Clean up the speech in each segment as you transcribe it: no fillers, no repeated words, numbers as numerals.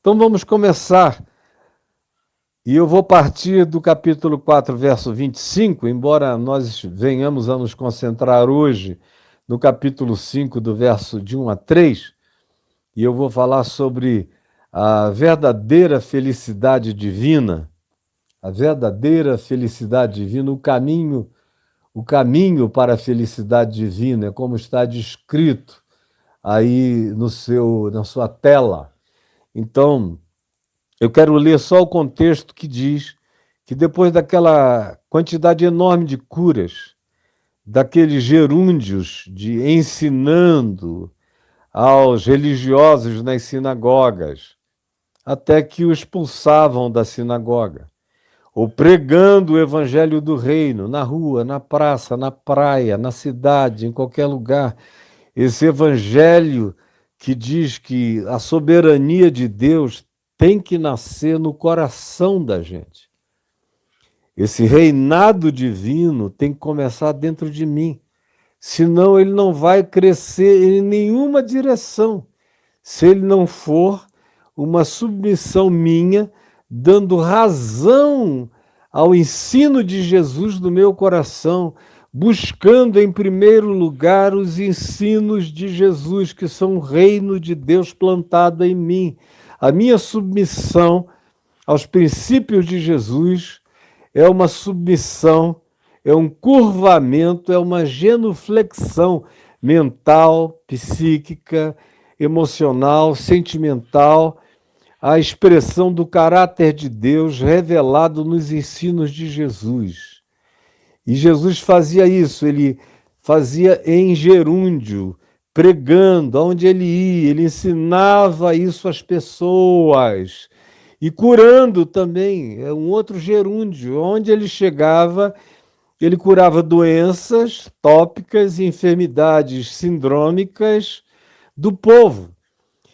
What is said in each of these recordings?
Então vamos começar. E eu vou partir do capítulo 4, verso 25, embora nós venhamos a nos concentrar hoje no capítulo 5, do verso de 1 a 3, e eu vou falar sobre a verdadeira felicidade divina, a verdadeira felicidade divina, o caminho para a felicidade divina, é como está descrito aí na sua tela. Então, eu quero ler só o contexto que diz que depois daquela quantidade enorme de curas, daqueles gerúndios de ensinando aos religiosos nas sinagogas, até que o expulsavam da sinagoga, ou pregando o evangelho do reino, na rua, na praça, na praia, na cidade, em qualquer lugar. Esse evangelho que diz que a soberania de Deus tem que nascer no coração da gente. Esse reinado divino tem que começar dentro de mim. Senão ele não vai crescer em nenhuma direção. Se ele não for uma submissão minha, dando razão ao ensino de Jesus no meu coração, buscando em primeiro lugar os ensinos de Jesus, que são o reino de Deus plantado em mim. A minha submissão aos princípios de Jesus é uma submissão, é um curvamento, é uma genuflexão mental, psíquica, emocional, sentimental, à expressão do caráter de Deus revelado nos ensinos de Jesus. E Jesus fazia isso, ele fazia em gerúndio, pregando, aonde ele ia, ele ensinava isso às pessoas. E curando também, é um outro gerúndio, onde ele chegava, ele curava doenças tópicas e enfermidades sindrômicas do povo.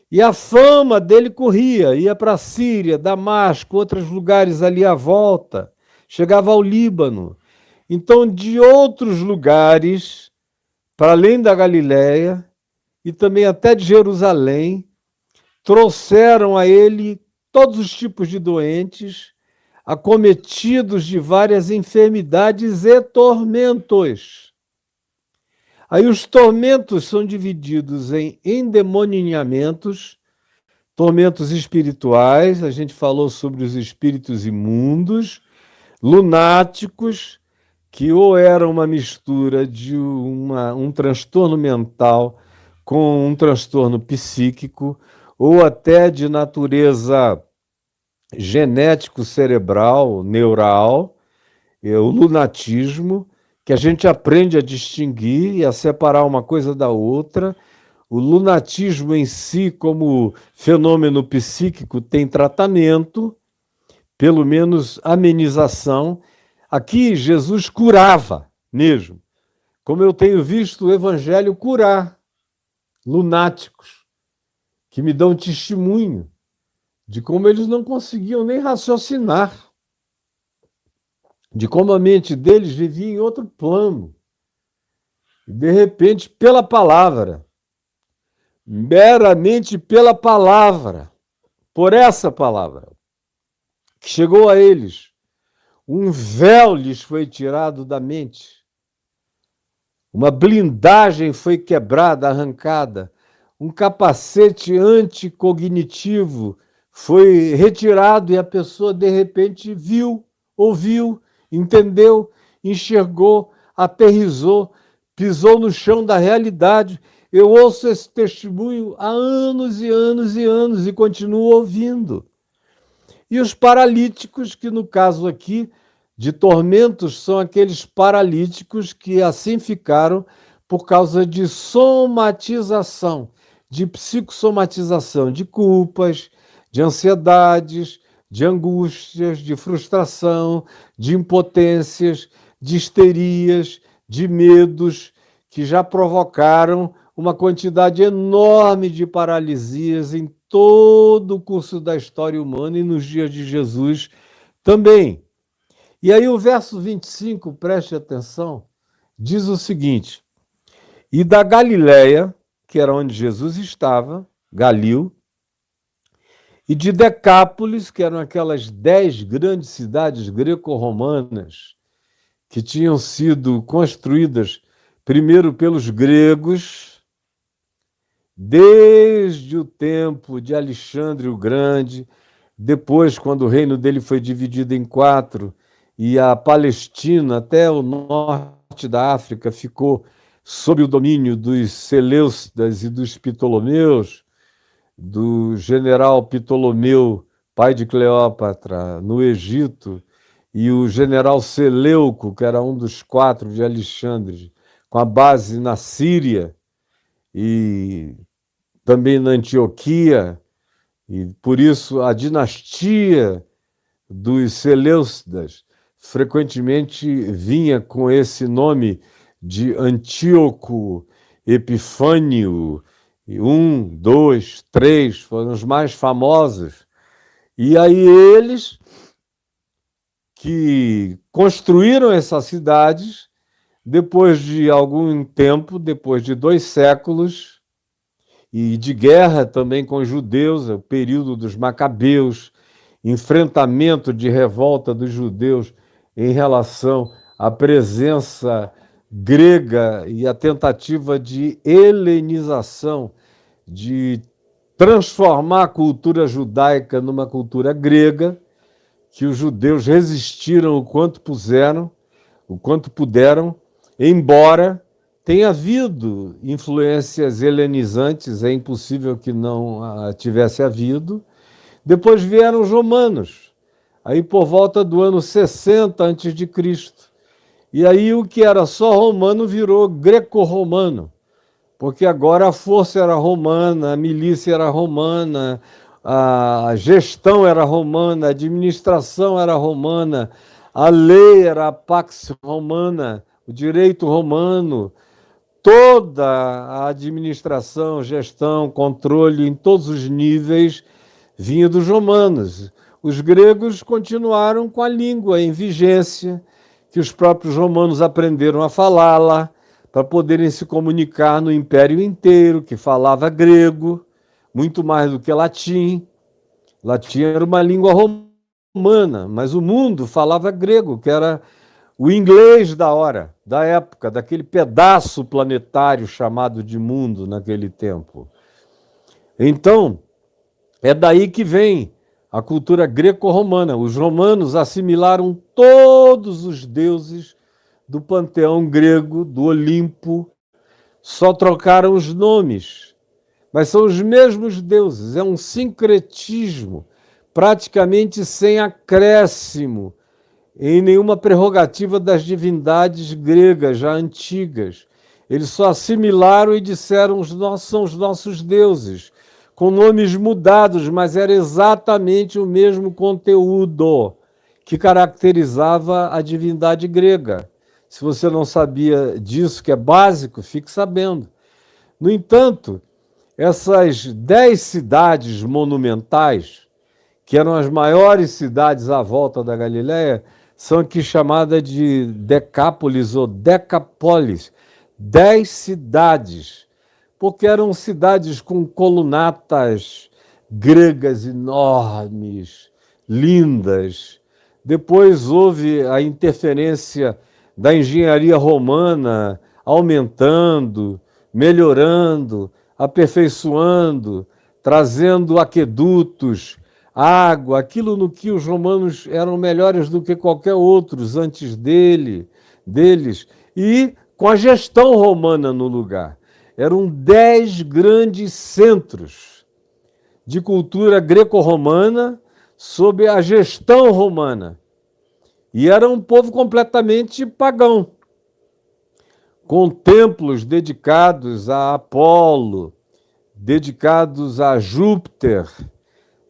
E a fama dele corria, ia para a Síria, Damasco, outros lugares ali à volta, chegava ao Líbano. Então, de outros lugares, para além da Galiléia, e também até de Jerusalém, trouxeram a ele todos os tipos de doentes, acometidos de várias enfermidades e tormentos. Aí os tormentos são divididos em endemoninhamentos, tormentos espirituais, a gente falou sobre os espíritos imundos, lunáticos, que ou era uma mistura de um transtorno mental com um transtorno psíquico, ou até de natureza genético cerebral, neural, o lunatismo, que a gente aprende a distinguir e a separar uma coisa da outra. O lunatismo em si, como fenômeno psíquico, tem tratamento, pelo menos amenização. Aqui Jesus curava mesmo, como eu tenho visto o evangelho curar lunáticos, que me dão testemunho de como eles não conseguiam nem raciocinar, de como a mente deles vivia em outro plano. E, de repente, pela palavra, meramente pela palavra, por essa palavra, que chegou a eles, um véu lhes foi tirado da mente, uma blindagem foi quebrada, arrancada, um capacete anticognitivo foi retirado e a pessoa, de repente, viu, ouviu, entendeu, enxergou, aterrissou, pisou no chão da realidade. Eu ouço esse testemunho há anos e anos e anos e continuo ouvindo. E os paralíticos, que no caso aqui de tormentos, são aqueles paralíticos que assim ficaram por causa de somatização, de psicossomatização, de culpas, de ansiedades, de angústias, de frustração, de impotências, de histerias, de medos, que já provocaram uma quantidade enorme de paralisias em todo o curso da história humana e nos dias de Jesus também. E aí o verso 25, preste atenção, diz o seguinte: e da Galiléia, que era onde Jesus estava, Galil, e de Decápolis, que eram aquelas 10 grandes cidades greco-romanas que tinham sido construídas primeiro pelos gregos, desde o tempo de Alexandre o Grande, depois, quando o reino dele foi dividido em 4 e a Palestina, até o norte da África, ficou sob o domínio dos Seleucidas e dos Ptolomeus, do general Ptolomeu, pai de Cleópatra, no Egito, e o general Seleuco, que era um dos 4 de Alexandre, com a base na Síria e também na Antioquia, e por isso a dinastia dos Seleucidas frequentemente vinha com esse nome de Antíoco, Epifânio, e 1, 2, 3 foram os mais famosos. E aí eles que construíram essas cidades, depois de algum tempo, depois de 2 séculos, e de guerra também com os judeus, o período dos Macabeus, enfrentamento de revolta dos judeus em relação à presença grega e a tentativa de helenização, de transformar a cultura judaica numa cultura grega, que os judeus resistiram o quanto puderam, embora tenha havido influências helenizantes, é impossível que não tivesse havido. Depois vieram os romanos, aí por volta do ano 60 a.C. E aí o que era só romano virou greco-romano, porque agora a força era romana, a milícia era romana, a gestão era romana, a administração era romana, a lei era a pax romana, o direito romano, toda a administração, gestão, controle em todos os níveis vinha dos romanos. Os gregos continuaram com a língua em vigência, que os próprios romanos aprenderam a falá-la para poderem se comunicar no império inteiro, que falava grego, muito mais do que latim. Latim era uma língua romana, mas o mundo falava grego, que era o inglês da hora, da época, daquele pedaço planetário chamado de mundo naquele tempo. Então, é daí que vem a cultura greco-romana. Os romanos assimilaram todos os deuses do panteão grego, do Olimpo, só trocaram os nomes, mas são os mesmos deuses. É um sincretismo, praticamente sem acréscimo em nenhuma prerrogativa das divindades gregas já antigas. Eles só assimilaram e disseram: são os nossos deuses, com nomes mudados, mas era exatamente o mesmo conteúdo que caracterizava a divindade grega. Se você não sabia disso, que é básico, fique sabendo. No entanto, essas 10 cidades monumentais, que eram as maiores cidades à volta da Galileia, são aqui chamadas de Decápolis ou Decapolis, 10 cidades, porque eram cidades com colunatas gregas enormes, lindas. Depois houve a interferência da engenharia romana, aumentando, melhorando, aperfeiçoando, trazendo aquedutos, água, aquilo no que os romanos eram melhores do que qualquer outros antes deles, e com a gestão romana no lugar. Eram 10 grandes centros de cultura greco-romana sob a gestão romana. E era um povo completamente pagão, com templos dedicados a Apolo, dedicados a Júpiter,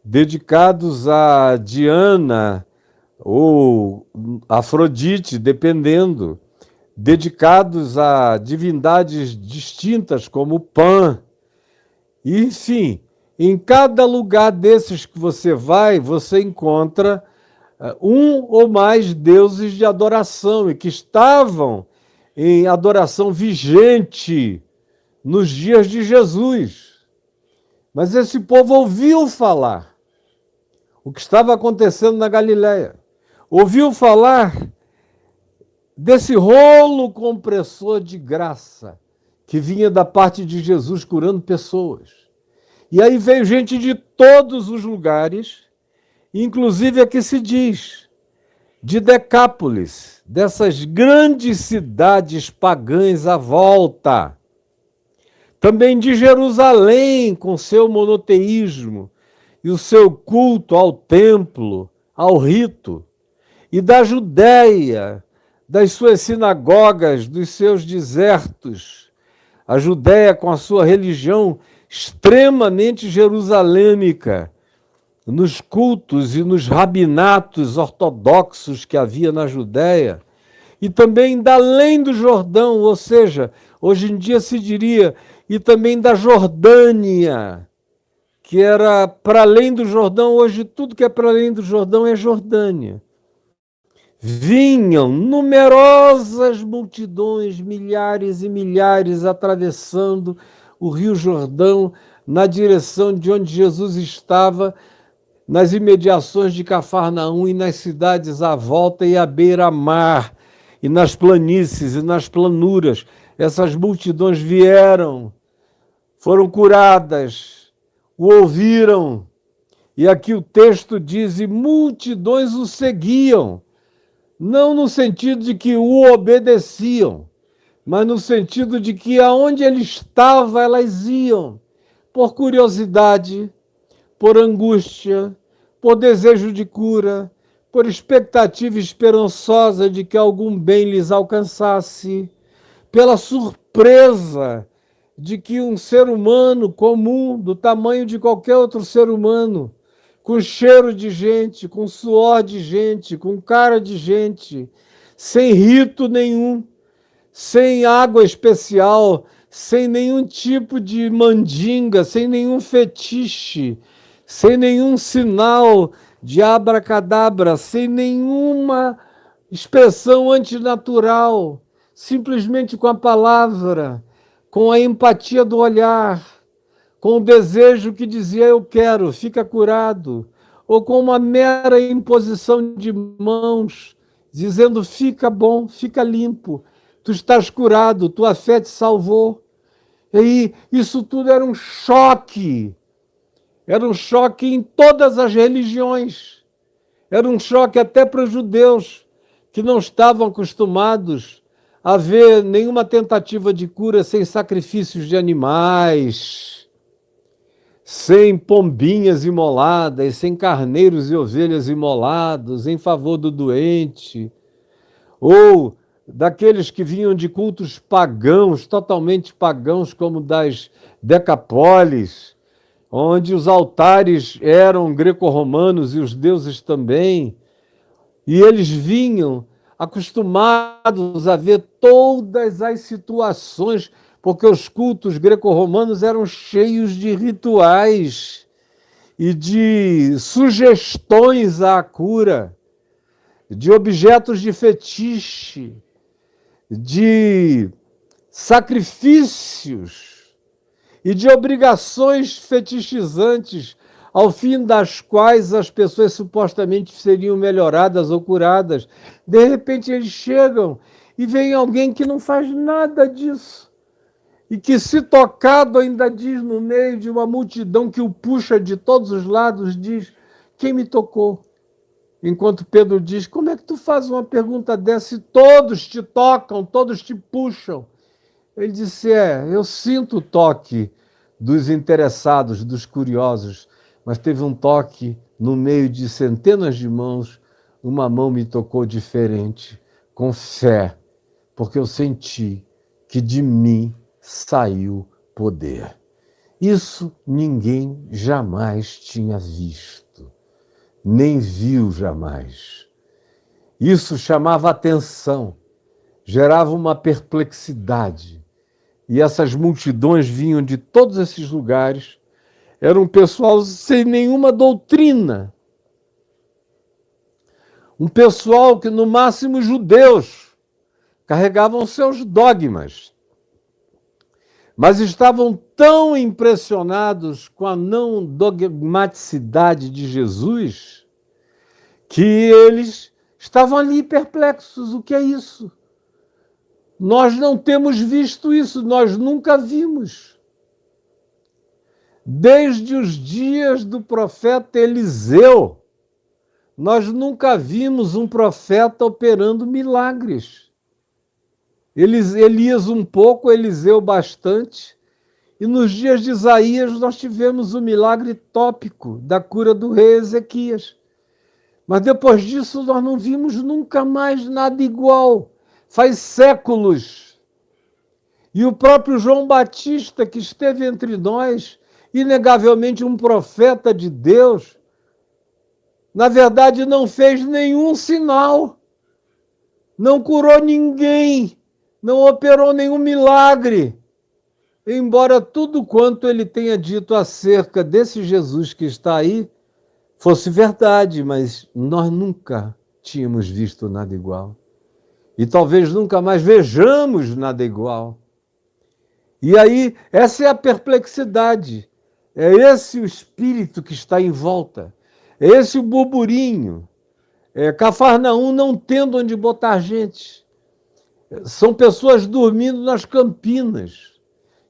dedicados a Diana ou Afrodite, dependendo, dedicados a divindades distintas como Pan. E, enfim, em cada lugar desses que você vai, você encontra um ou mais deuses de adoração e que estavam em adoração vigente nos dias de Jesus. Mas esse povo ouviu falar o que estava acontecendo na Galileia. Ouviu falar desse rolo compressor de graça que vinha da parte de Jesus curando pessoas. E aí veio gente de todos os lugares, inclusive aqui se diz, de Decápolis, dessas grandes cidades pagãs à volta. Também de Jerusalém, com seu monoteísmo e o seu culto ao templo, ao rito, e da Judéia, das suas sinagogas, dos seus desertos. A Judéia com a sua religião extremamente jerusalêmica, nos cultos e nos rabinatos ortodoxos que havia na Judéia, e também da além do Jordão, ou seja, hoje em dia se diria, e também da Jordânia, que era para além do Jordão, hoje tudo que é para além do Jordão é Jordânia. Vinham numerosas multidões, milhares e milhares, atravessando o Rio Jordão na direção de onde Jesus estava, nas imediações de Cafarnaum e nas cidades à volta e à beira-mar, e nas planícies e nas planuras. Essas multidões vieram, foram curadas, o ouviram, e aqui o texto diz, e multidões o seguiam, não no sentido de que o obedeciam, mas no sentido de que aonde ele estava, elas iam, por curiosidade, por angústia, por desejo de cura, por expectativa esperançosa de que algum bem lhes alcançasse, pela surpresa de que um ser humano comum, do tamanho de qualquer outro ser humano, com cheiro de gente, com suor de gente, com cara de gente, sem rito nenhum, sem água especial, sem nenhum tipo de mandinga, sem nenhum fetiche, sem nenhum sinal de abracadabra, sem nenhuma expressão antinatural, simplesmente com a palavra, com a empatia do olhar, com o desejo que dizia eu quero, fica curado, ou com uma mera imposição de mãos, dizendo fica bom, fica limpo, tu estás curado, tua fé te salvou. E isso tudo era um choque em todas as religiões, era um choque até para os judeus, que não estavam acostumados a ver nenhuma tentativa de cura sem sacrifícios de animais, sem pombinhas imoladas, sem carneiros e ovelhas imolados em favor do doente, ou daqueles que vinham de cultos pagãos, totalmente pagãos, como das Decápolis, onde os altares eram greco-romanos e os deuses também, e eles vinham acostumados a ver todas as situações, porque os cultos greco-romanos eram cheios de rituais e de sugestões à cura, de objetos de fetiche, de sacrifícios e de obrigações fetichizantes, ao fim das quais as pessoas supostamente seriam melhoradas ou curadas. De repente eles chegam e vem alguém que não faz nada disso, e que, se tocado, ainda diz no meio de uma multidão que o puxa de todos os lados, diz, quem me tocou? Enquanto Pedro diz, como é que tu faz uma pergunta dessa e todos te tocam, todos te puxam? Ele disse, eu sinto o toque dos interessados, dos curiosos, mas teve um toque no meio de centenas de mãos, uma mão me tocou diferente, com fé, porque eu senti que de mim saiu poder. Isso ninguém jamais tinha visto, nem viu jamais. Isso chamava atenção, gerava uma perplexidade. E essas multidões vinham de todos esses lugares, era um pessoal sem nenhuma doutrina, um pessoal que, no máximo, judeus, carregavam seus dogmas, mas estavam tão impressionados com a não dogmaticidade de Jesus que eles estavam ali perplexos. O que é isso? Nós não temos visto isso, nós nunca vimos. Desde os dias do profeta Eliseu, nós nunca vimos um profeta operando milagres. Elias um pouco, Eliseu bastante. E nos dias de Isaías nós tivemos o milagre tópico da cura do rei Ezequias. Mas depois disso nós não vimos nunca mais nada igual. Faz séculos. E o próprio João Batista, que esteve entre nós, inegavelmente um profeta de Deus, na verdade não fez nenhum sinal, não curou ninguém, não operou nenhum milagre. Embora tudo quanto ele tenha dito acerca desse Jesus que está aí fosse verdade, mas nós nunca tínhamos visto nada igual. E talvez nunca mais vejamos nada igual. E aí, essa é a perplexidade. É esse o espírito que está em volta. É esse o burburinho. Cafarnaum não tendo onde botar gente. São pessoas dormindo nas campinas.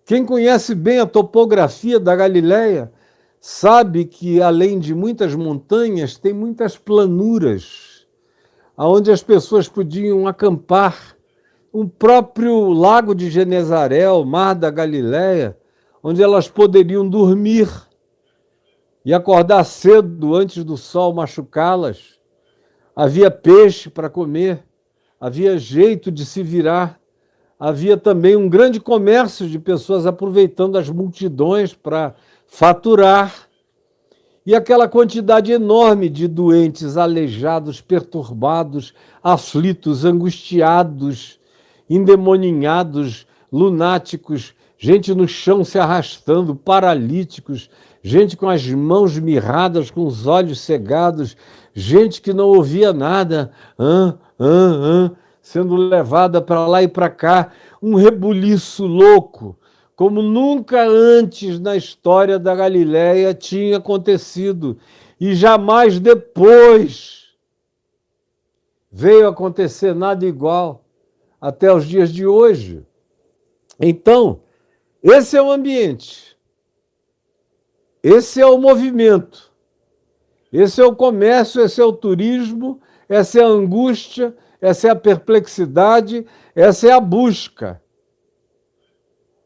Quem conhece bem a topografia da Galileia sabe que, além de muitas montanhas, tem muitas planuras, onde as pessoas podiam acampar. O próprio Lago de Genezaré, o Mar da Galileia, onde elas poderiam dormir e acordar cedo antes do sol machucá-las. Havia peixe para comer, havia jeito de se virar. Havia também um grande comércio de pessoas aproveitando as multidões para faturar. E aquela quantidade enorme de doentes, aleijados, perturbados, aflitos, angustiados, endemoninhados, lunáticos, gente no chão se arrastando, paralíticos, gente com as mãos mirradas, com os olhos cegados, gente que não ouvia nada, sendo levada para lá e para cá, um rebuliço louco, como nunca antes na história da Galileia tinha acontecido, e jamais depois veio acontecer nada igual até os dias de hoje. Então, esse é o ambiente, esse é o movimento, esse é o comércio, esse é o turismo, essa é a angústia, essa é a perplexidade, essa é a busca.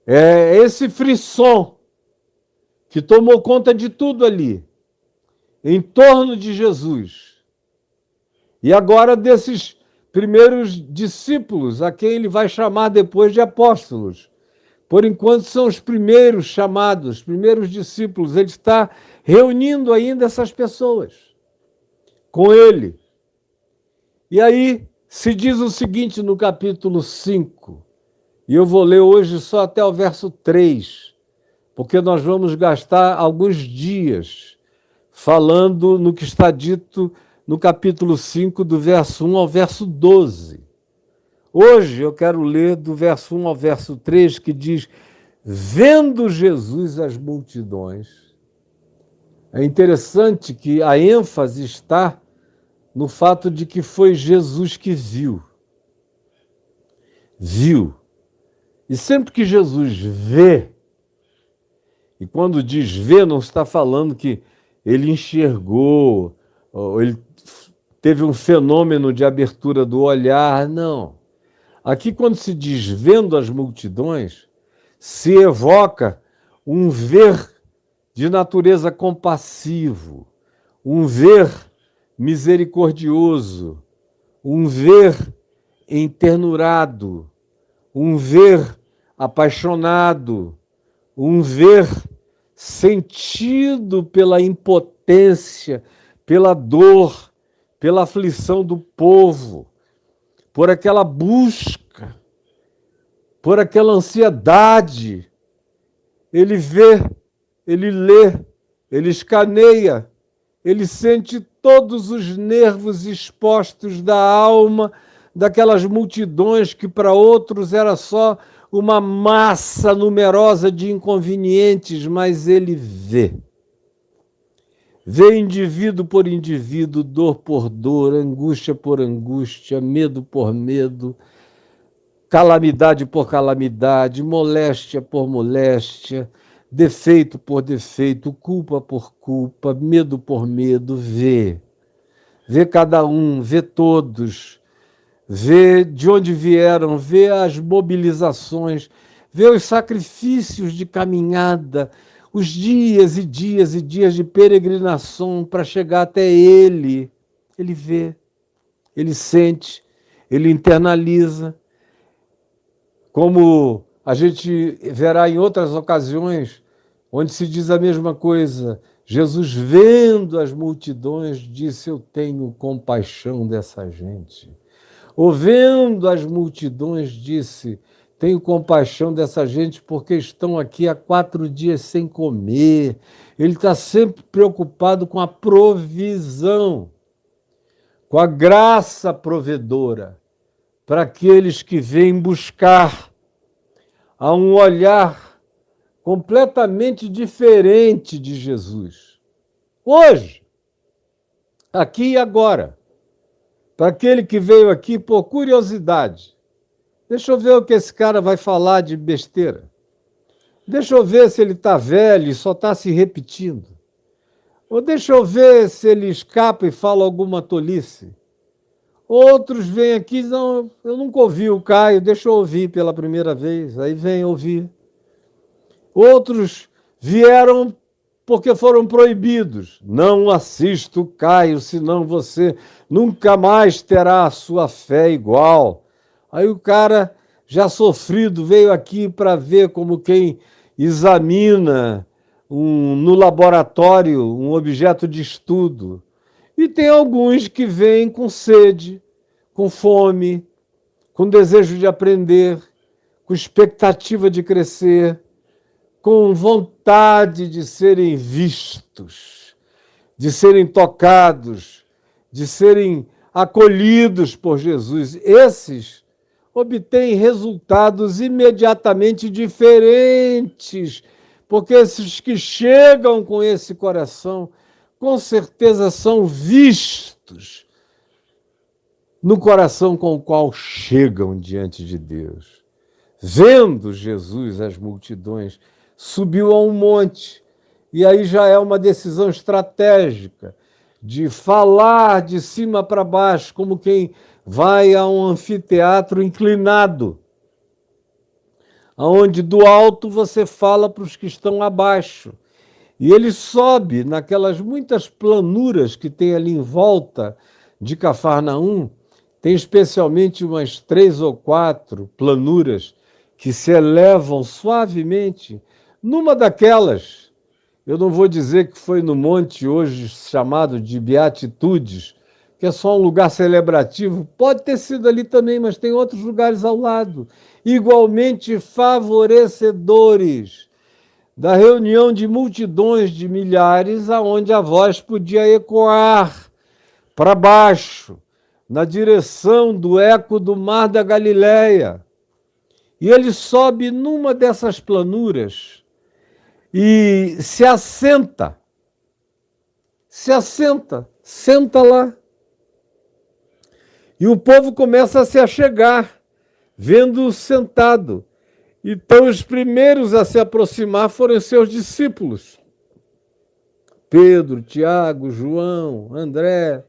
É esse frisson que tomou conta de tudo ali, em torno de Jesus. E agora desses primeiros discípulos, a quem ele vai chamar depois de apóstolos. Por enquanto são os primeiros chamados, os primeiros discípulos. Ele está reunindo ainda essas pessoas com ele. E aí se diz o seguinte no capítulo 5, e eu vou ler hoje só até o verso 3, porque nós vamos gastar alguns dias falando no que está dito no capítulo 5, do verso 1 ao verso 12. Hoje eu quero ler do verso 1 ao verso 3, que diz: vendo Jesus as multidões. É interessante que a ênfase está no fato de que foi Jesus que viu. Viu. E sempre que Jesus vê, e quando diz vê, não está falando que ele enxergou, ou ele teve um fenômeno de abertura do olhar, não. Aqui, quando se diz vendo as multidões, se evoca um ver de natureza compassivo, um ver misericordioso, um ver enternurado, um ver apaixonado, um ver sentido pela impotência, pela dor, pela aflição do povo, por aquela busca, por aquela ansiedade. Ele vê, ele lê, ele escaneia, ele sente todos os nervos expostos da alma daquelas multidões que para outros era só uma massa numerosa de inconvenientes, mas ele vê. Vê indivíduo por indivíduo, dor por dor, angústia por angústia, medo por medo, calamidade por calamidade, moléstia por moléstia, defeito por defeito, culpa por culpa, medo por medo. Vê. Vê cada um, vê todos, vê de onde vieram, vê as mobilizações, vê os sacrifícios de caminhada, os dias e dias e dias de peregrinação para chegar até Ele. Ele vê, ele sente, ele internaliza. Como a gente verá em outras ocasiões, onde se diz a mesma coisa, Jesus, vendo as multidões, disse: eu tenho compaixão dessa gente. Ou vendo as multidões, disse: tenho compaixão dessa gente porque estão aqui há 4 dias sem comer. Ele está sempre preocupado com a provisão, com a graça provedora, para aqueles que vêm buscar. Há um olhar completamente diferente de Jesus. Hoje, aqui e agora, para aquele que veio aqui por curiosidade, deixa eu ver o que esse cara vai falar de besteira. Deixa eu ver se ele está velho e só está se repetindo. Ou deixa eu ver se ele escapa e fala alguma tolice. Outros vêm aqui e dizem: não, eu nunca ouvi o Caio, deixa eu ouvir pela primeira vez. Aí vem ouvir. Outros vieram porque foram proibidos. Não assista o Caio, senão você nunca mais terá a sua fé igual. Aí o cara, já sofrido, veio aqui para ver como quem examina no laboratório um objeto de estudo. E tem alguns que vêm com sede, com fome, com desejo de aprender, com expectativa de crescer, com vontade de serem vistos, de serem tocados, de serem acolhidos por Jesus. Esses obtêm resultados imediatamente diferentes, porque esses que chegam com esse coração, com certeza são vistos no coração com o qual chegam diante de Deus. Vendo Jesus as multidões, subiu a um monte, e aí já é uma decisão estratégica de falar de cima para baixo, como quem vai a um anfiteatro inclinado, onde do alto você fala para os que estão abaixo. E ele sobe naquelas muitas planuras que tem ali em volta de Cafarnaum, tem especialmente umas 3 ou 4 planuras que se elevam suavemente. Numa daquelas, eu não vou dizer que foi no monte hoje chamado de Beatitudes, que é só um lugar celebrativo, pode ter sido ali também, mas tem outros lugares ao lado, igualmente favorecedores da reunião de multidões de milhares, aonde a voz podia ecoar para baixo, na direção do eco do mar da Galileia. E ele sobe numa dessas planuras e senta lá. E o povo começa a se achegar, vendo-o sentado. Então, os primeiros a se aproximar foram seus discípulos. Pedro, Tiago, João, André,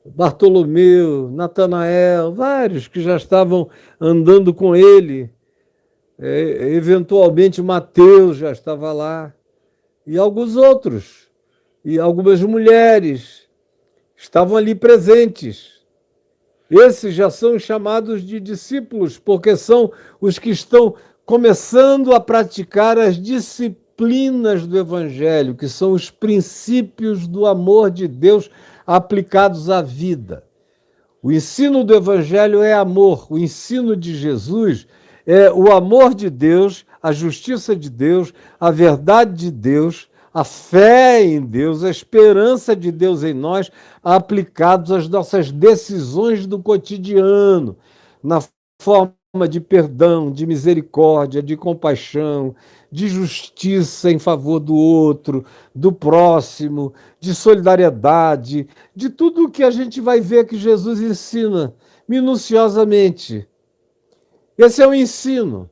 Bartolomeu, Natanael, vários que já estavam andando com ele. Eventualmente, Mateus já estava lá. E alguns outros. E algumas mulheres estavam ali presentes. Esses já são chamados de discípulos, porque são os que estão começando a praticar as disciplinas do Evangelho, que são os princípios do amor de Deus aplicados à vida. O ensino do Evangelho é amor, o ensino de Jesus é o amor de Deus, a justiça de Deus, a verdade de Deus, a fé em Deus, a esperança de Deus em nós, aplicados às nossas decisões do cotidiano, na forma de perdão, de misericórdia, de compaixão, de justiça em favor do outro, do próximo, de solidariedade, de tudo o que a gente vai ver que Jesus ensina minuciosamente. Esse é o ensino.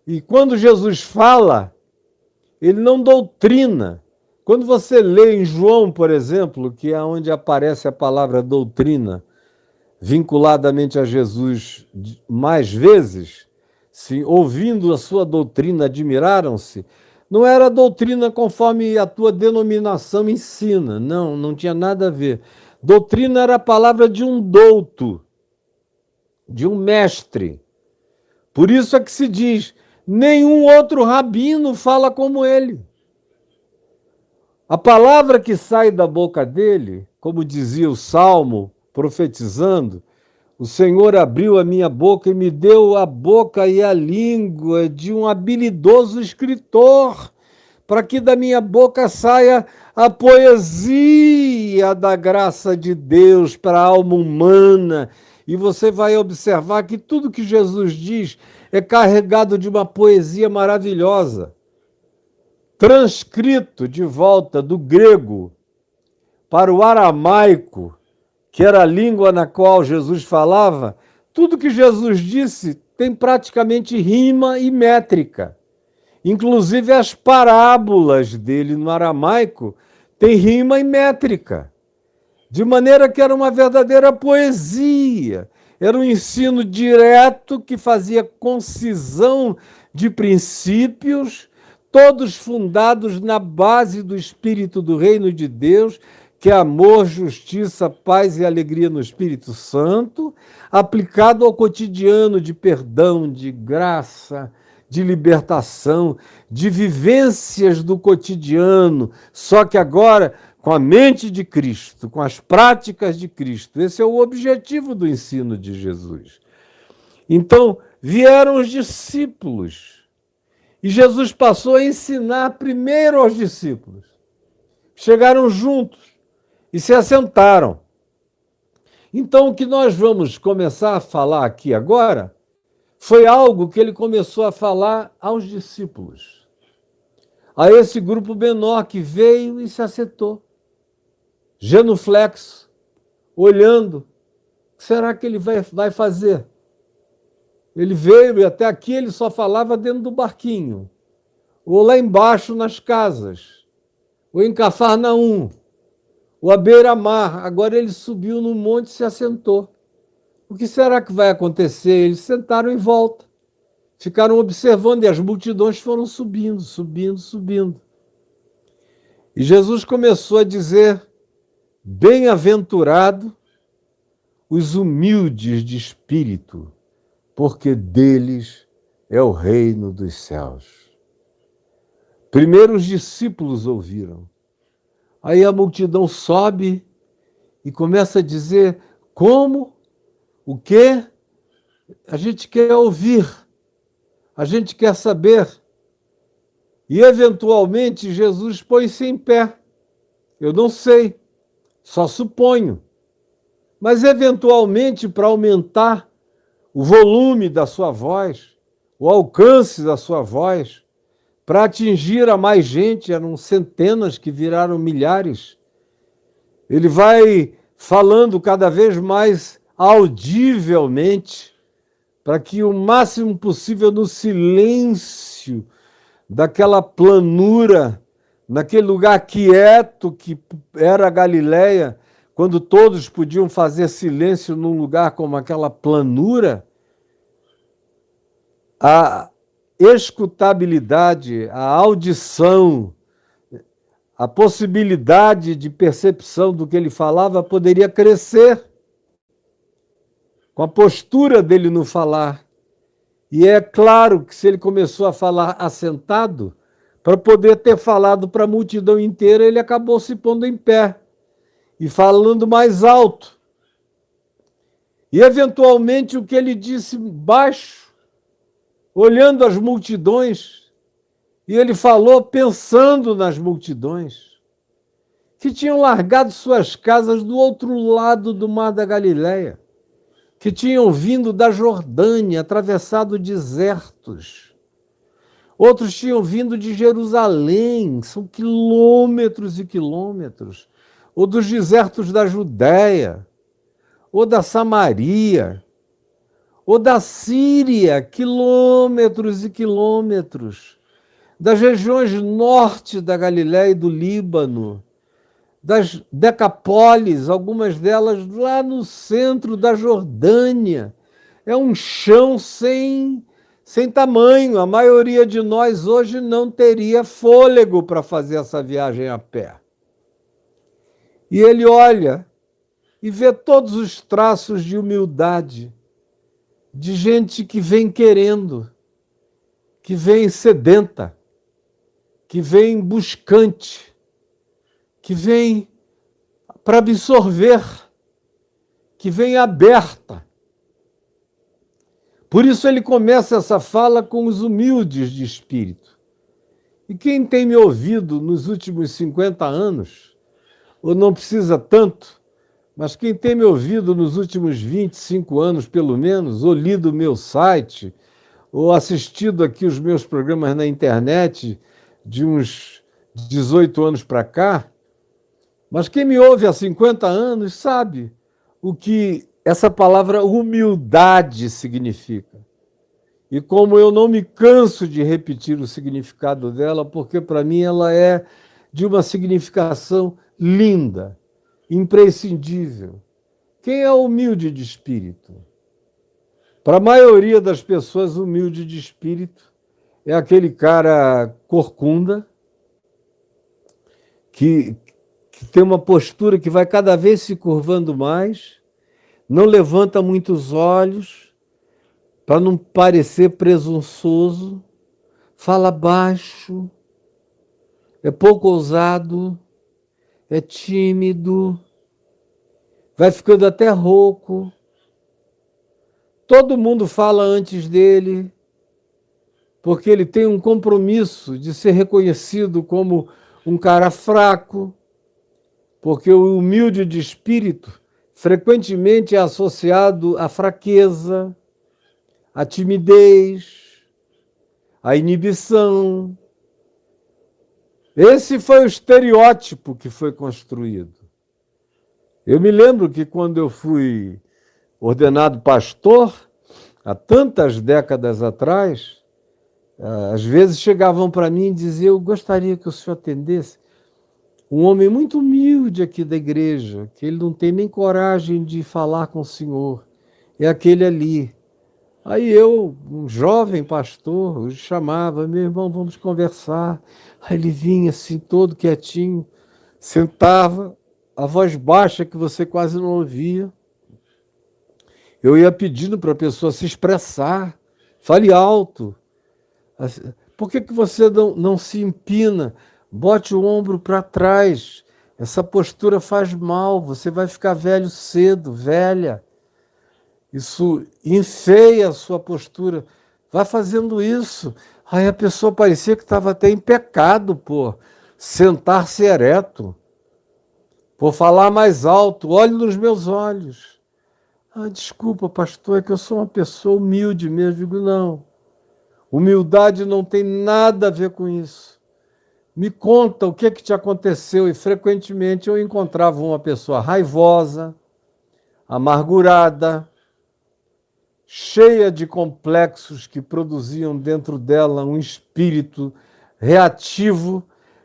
E quando Jesus fala, ele não doutrina. Quando você lê em João, por exemplo, que é onde aparece a palavra doutrina, vinculadamente a Jesus mais vezes, se ouvindo a sua doutrina admiraram-se, não era a doutrina conforme a tua denominação ensina, não tinha nada a ver. Doutrina era a palavra de um douto, de um mestre. Por isso é que se diz, nenhum outro rabino fala como ele. A palavra que sai da boca dele, como dizia o Salmo, profetizando, o Senhor abriu a minha boca e me deu a boca e a língua de um habilidoso escritor, para que da minha boca saia a poesia da graça de Deus para a alma humana. E você vai observar que tudo que Jesus diz é carregado de uma poesia maravilhosa. Transcrito de volta do grego para o aramaico, que era a língua na qual Jesus falava, tudo que Jesus disse tem praticamente rima e métrica. Inclusive as parábolas dele no aramaico têm rima e métrica. De maneira que era uma verdadeira poesia. Era um ensino direto que fazia concisão de princípios, todos fundados na base do Espírito do Reino de Deus, que é amor, justiça, paz e alegria no Espírito Santo, aplicado ao cotidiano de perdão, de graça, de libertação, de vivências do cotidiano, só que agora com a mente de Cristo, com as práticas de Cristo. Esse é o objetivo do ensino de Jesus. Então, vieram os discípulos, e Jesus passou a ensinar primeiro aos discípulos. Chegaram juntos e se assentaram. Então, o que nós vamos começar a falar aqui agora foi algo que ele começou a falar aos discípulos, a esse grupo menor que veio e se assentou, genuflexo, olhando. O que será que ele vai fazer? Ele veio e até aqui ele só falava dentro do barquinho, ou lá embaixo nas casas, ou em Cafarnaum, ou à beira-mar. Agora ele subiu no monte e se assentou. O que será que vai acontecer? Eles sentaram em volta, ficaram observando e as multidões foram subindo, subindo, subindo. E Jesus começou a dizer: bem-aventurado os humildes de espírito, porque deles é o reino dos céus. Primeiro os discípulos ouviram. Aí a multidão sobe e começa a dizer: como? O quê? A gente quer ouvir, a gente quer saber. E, eventualmente, Jesus põe-se em pé. Eu não sei, só suponho. Mas, eventualmente, para aumentar o volume da sua voz, o alcance da sua voz, para atingir a mais gente, eram centenas que viraram milhares, ele vai falando cada vez mais audivelmente, para que o máximo possível no silêncio daquela planura, naquele lugar quieto que era a Galileia, quando todos podiam fazer silêncio num lugar como aquela planura, a escutabilidade, a audição, a possibilidade de percepção do que ele falava poderia crescer com a postura dele no falar. E é claro que se ele começou a falar assentado, para poder ter falado para a multidão inteira, ele acabou se pondo em pé e falando mais alto. E, eventualmente, o que ele disse baixo, olhando as multidões, e ele falou pensando nas multidões, que tinham largado suas casas do outro lado do Mar da Galileia, que tinham vindo da Jordânia, atravessado desertos. Outros tinham vindo de Jerusalém, são quilômetros e quilômetros, ou dos desertos da Judéia, ou da Samaria, ou da Síria, quilômetros e quilômetros, das regiões norte da Galiléia e do Líbano, das Decapólis, algumas delas lá no centro da Jordânia. É um chão sem tamanho. A maioria de nós hoje não teria fôlego para fazer essa viagem a pé. E ele olha e vê todos os traços de humildade, de gente que vem querendo, que vem sedenta, que vem buscante, que vem para absorver, que vem aberta. Por isso ele começa essa fala com os humildes de espírito. E quem tem me ouvido nos últimos 50 anos, ou não precisa tanto, mas quem tem me ouvido nos últimos 25 anos, pelo menos, ou lido o meu site, ou assistido aqui os meus programas na internet de uns 18 anos para cá, mas quem me ouve há 50 anos sabe o que essa palavra humildade significa. E como eu não me canso de repetir o significado dela, porque para mim ela é de uma significação linda, imprescindível. Quem é humilde de espírito? Para a maioria das pessoas, humilde de espírito é aquele cara corcunda, que tem uma postura que vai cada vez se curvando mais, não levanta muitos olhos, para não parecer presunçoso, fala baixo, é pouco ousado, é tímido, vai ficando até rouco. Todo mundo fala antes dele, porque ele tem um compromisso de ser reconhecido como um cara fraco, porque o humilde de espírito frequentemente é associado à fraqueza, à timidez, à inibição. Esse foi o estereótipo que foi construído. Eu me lembro que quando eu fui ordenado pastor, há tantas décadas atrás, às vezes chegavam para mim e diziam: eu gostaria que o senhor atendesse um homem muito humilde aqui da igreja, que ele não tem nem coragem de falar com o senhor, é aquele ali. Aí eu, um jovem pastor, o chamava: meu irmão, vamos conversar. Aí ele vinha assim, todo quietinho, sentava, a voz baixa que você quase não ouvia. Eu ia pedindo para a pessoa se expressar, fale alto. Por que você não se empina? Bote o ombro para trás. Essa postura faz mal, você vai ficar velho cedo, velha. Isso enfeia a sua postura. Vai fazendo isso. Aí a pessoa parecia que estava até em pecado por sentar-se ereto, por falar mais alto. Olhe nos meus olhos. Desculpa, pastor, é que eu sou uma pessoa humilde mesmo. Digo: não. Humildade não tem nada a ver com isso. Me conta o que te aconteceu. E frequentemente eu encontrava uma pessoa raivosa, amargurada, cheia de complexos que produziam dentro dela um espírito reativo,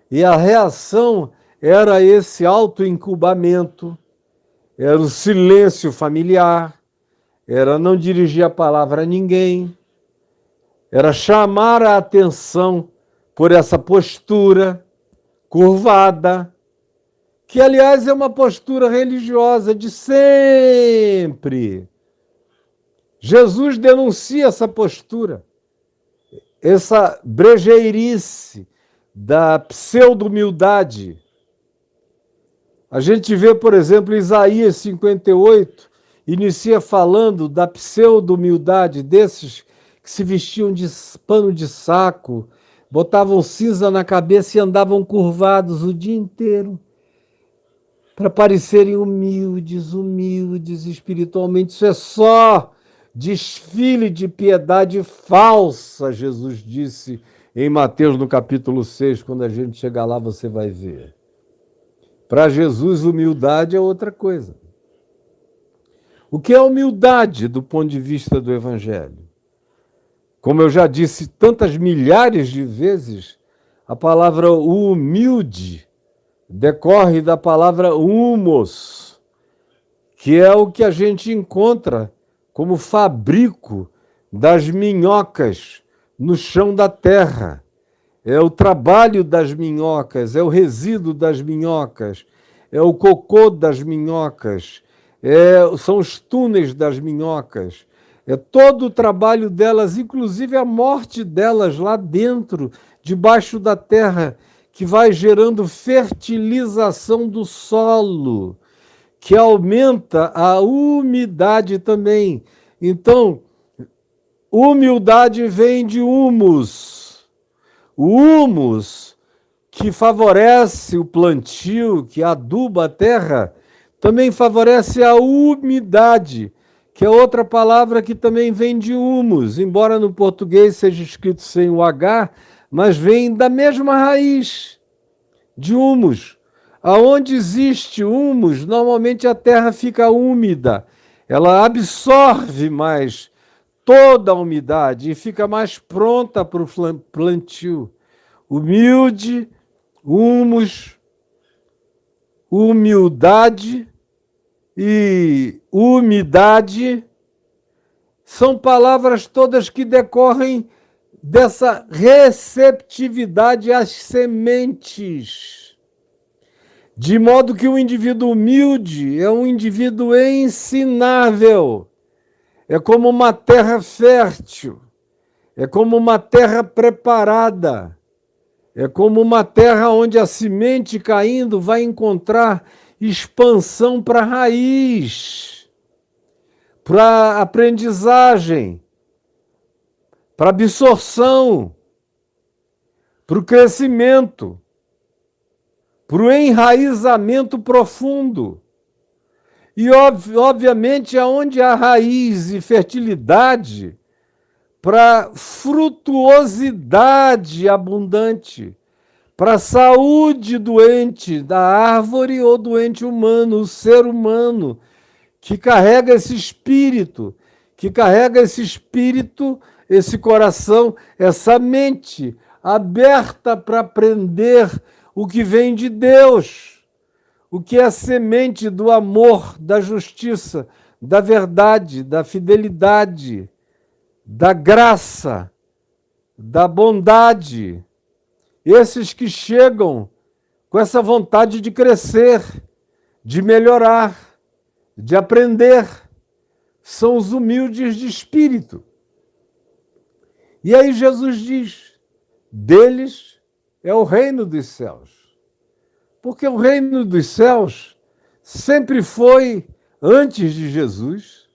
e a reação era esse autoincubamento, era o silêncio familiar, era não dirigir a palavra a ninguém, era chamar a atenção por essa postura curvada, que, aliás, é uma postura religiosa de sempre. Jesus denuncia essa postura, essa brejeirice da pseudo-humildade. A gente vê, por exemplo, Isaías 58, inicia falando da pseudo-humildade desses que se vestiam de pano de saco, botavam cinza na cabeça e andavam curvados o dia inteiro. para parecerem humildes, humildes espiritualmente. Isso é só desfile de piedade falsa, Jesus disse em Mateus no capítulo 6. Quando a gente chegar lá, você vai ver. Para Jesus, humildade é outra coisa. O que é humildade do ponto de vista do Evangelho? Como eu já disse tantas milhares de vezes, a palavra humilde decorre da palavra humos, que é o que a gente encontra como fabrico das minhocas no chão da terra. É o trabalho das minhocas, é o resíduo das minhocas, é o cocô das minhocas, são os túneis das minhocas, é todo o trabalho delas, inclusive a morte delas lá dentro, debaixo da terra, que vai gerando fertilização do solo, que aumenta a umidade também. Então, humildade vem de humus. O humus, que favorece o plantio, que aduba a terra, também favorece a umidade, que é outra palavra que também vem de humus, embora no português seja escrito sem o H, mas vem da mesma raiz de humus. Aonde existe humus, normalmente a terra fica úmida, ela absorve mais toda a umidade e fica mais pronta para o plantio. Humilde, humus, humildade e umidade são palavras todas que decorrem dessa receptividade às sementes. De modo que o indivíduo humilde é um indivíduo ensinável. É como uma terra fértil, é como uma terra preparada, é como uma terra onde a semente caindo vai encontrar expansão para a raiz, para aprendizagem, para absorção, para o crescimento, para o enraizamento profundo. E, obviamente, aonde há raiz e fertilidade, para frutuosidade abundante, para a saúde doente da árvore ou doente humano, o ser humano, que carrega esse espírito, esse coração, essa mente aberta para aprender o que vem de Deus. O que é a semente do amor, da justiça, da verdade, da fidelidade, da graça, da bondade. Esses que chegam com essa vontade de crescer, de melhorar, de aprender, são os humildes de espírito. E aí Jesus diz, deles é o reino dos céus. Porque o reino dos céus sempre foi antes de Jesus,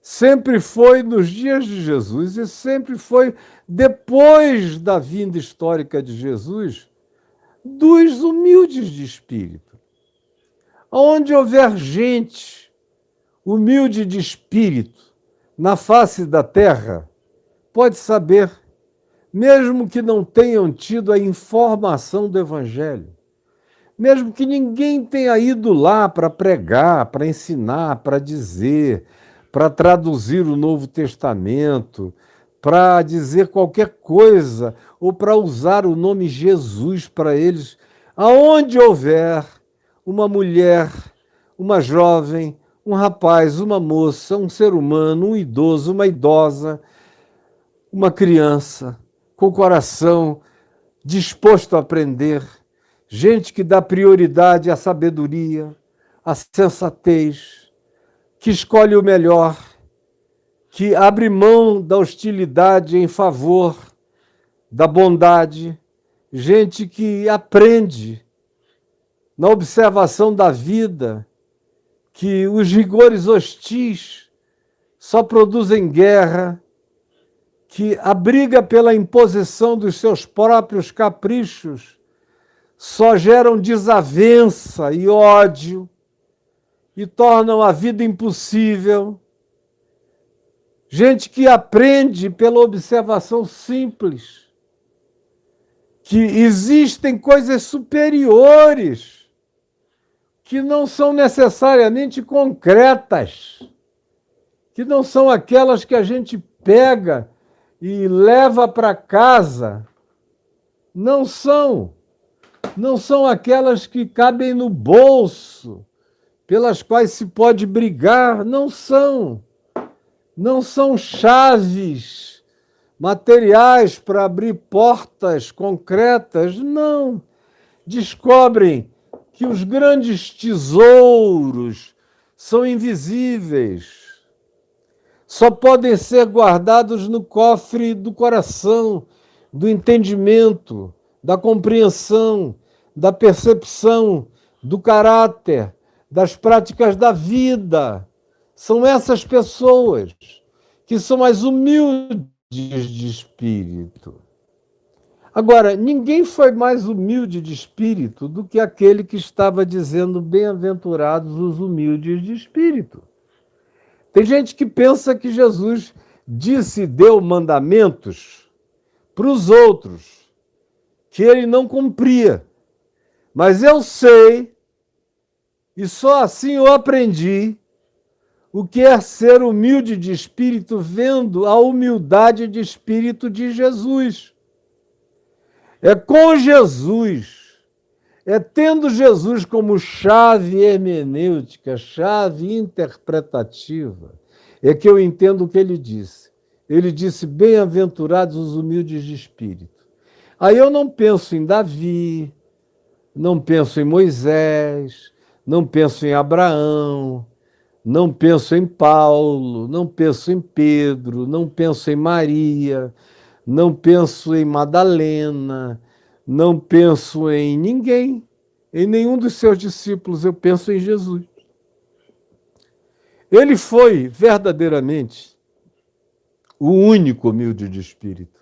sempre foi nos dias de Jesus e sempre foi depois da vinda histórica de Jesus, dos humildes de espírito. Onde houver gente humilde de espírito na face da terra, pode saber, mesmo que não tenham tido a informação do Evangelho, mesmo que ninguém tenha ido lá para pregar, para ensinar, para dizer, para traduzir o Novo Testamento, para dizer qualquer coisa, ou para usar o nome Jesus para eles, aonde houver uma mulher, uma jovem, um rapaz, uma moça, um ser humano, um idoso, uma idosa, uma criança, com o coração disposto a aprender, gente que dá prioridade à sabedoria, à sensatez, que escolhe o melhor, que abre mão da hostilidade em favor da bondade, gente que aprende na observação da vida que os rigores hostis só produzem guerra, que abriga pela imposição dos seus próprios caprichos, só geram desavença e ódio e tornam a vida impossível. Gente que aprende pela observação simples que existem coisas superiores que não são necessariamente concretas, que não são aquelas que a gente pega e leva para casa. Não são aquelas que cabem no bolso, pelas quais se pode brigar, não são chaves materiais para abrir portas concretas, não. Descobrem que os grandes tesouros são invisíveis, só podem ser guardados no cofre do coração, do entendimento, da compreensão, da percepção, do caráter, das práticas da vida. São essas pessoas que são mais humildes de espírito. Agora, ninguém foi mais humilde de espírito do que aquele que estava dizendo bem-aventurados os humildes de espírito. Tem gente que pensa que Jesus disse e deu mandamentos para os outros, que ele não cumpria. Mas eu sei, e só assim eu aprendi, o que é ser humilde de espírito vendo a humildade de espírito de Jesus. É com Jesus, é tendo Jesus como chave hermenêutica, chave interpretativa, é que eu entendo o que ele disse. Ele disse, bem-aventurados os humildes de espírito. Aí eu não penso em Davi, não penso em Moisés, não penso em Abraão, não penso em Paulo, não penso em Pedro, não penso em Maria, não penso em Madalena, não penso em ninguém, em nenhum dos seus discípulos, eu penso em Jesus. Ele foi verdadeiramente o único humilde de espírito,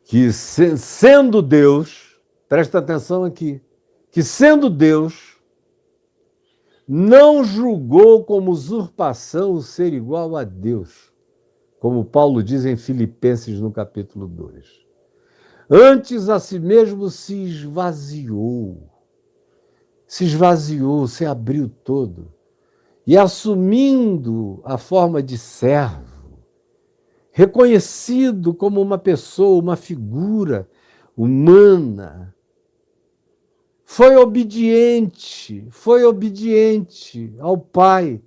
que sendo Deus, presta atenção aqui, que sendo Deus, não julgou como usurpação o ser igual a Deus, como Paulo diz em Filipenses no capítulo 2. Antes a si mesmo se esvaziou, se abriu todo, e assumindo a forma de servo, reconhecido como uma pessoa, uma figura humana, foi obediente ao Pai,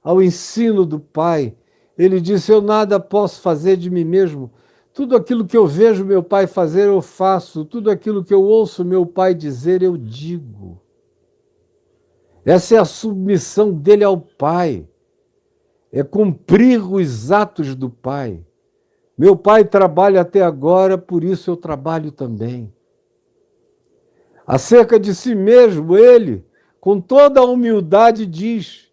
ao ensino do Pai. Ele disse, eu nada posso fazer de mim mesmo, tudo aquilo que eu vejo meu Pai fazer, eu faço, tudo aquilo que eu ouço meu Pai dizer, eu digo. Essa é a submissão dele ao Pai, é cumprir os atos do Pai. Meu Pai trabalha até agora, por isso eu trabalho também. Acerca de si mesmo, ele, com toda a humildade, diz,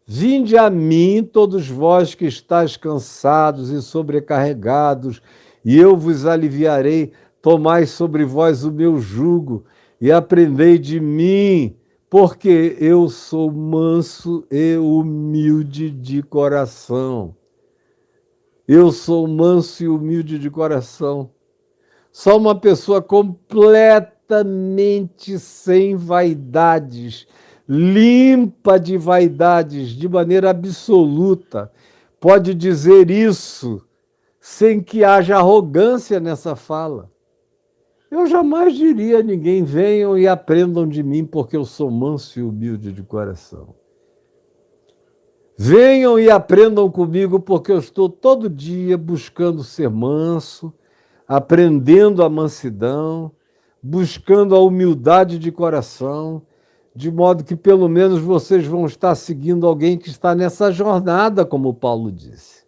vinde a mim, todos vós que estáis cansados e sobrecarregados, e eu vos aliviarei. Tomai sobre vós o meu jugo e aprendei de mim, porque eu sou manso e humilde de coração. Eu sou manso e humilde de coração. Só uma pessoa completamente sem vaidades, limpa de vaidades, de maneira absoluta, pode dizer isso sem que haja arrogância nessa fala. Eu jamais diria a ninguém, venham e aprendam de mim, porque eu sou manso e humilde de coração. Venham e aprendam comigo, porque eu estou todo dia buscando ser manso, aprendendo a mansidão, buscando a humildade de coração, de modo que pelo menos vocês vão estar seguindo alguém que está nessa jornada, como Paulo disse.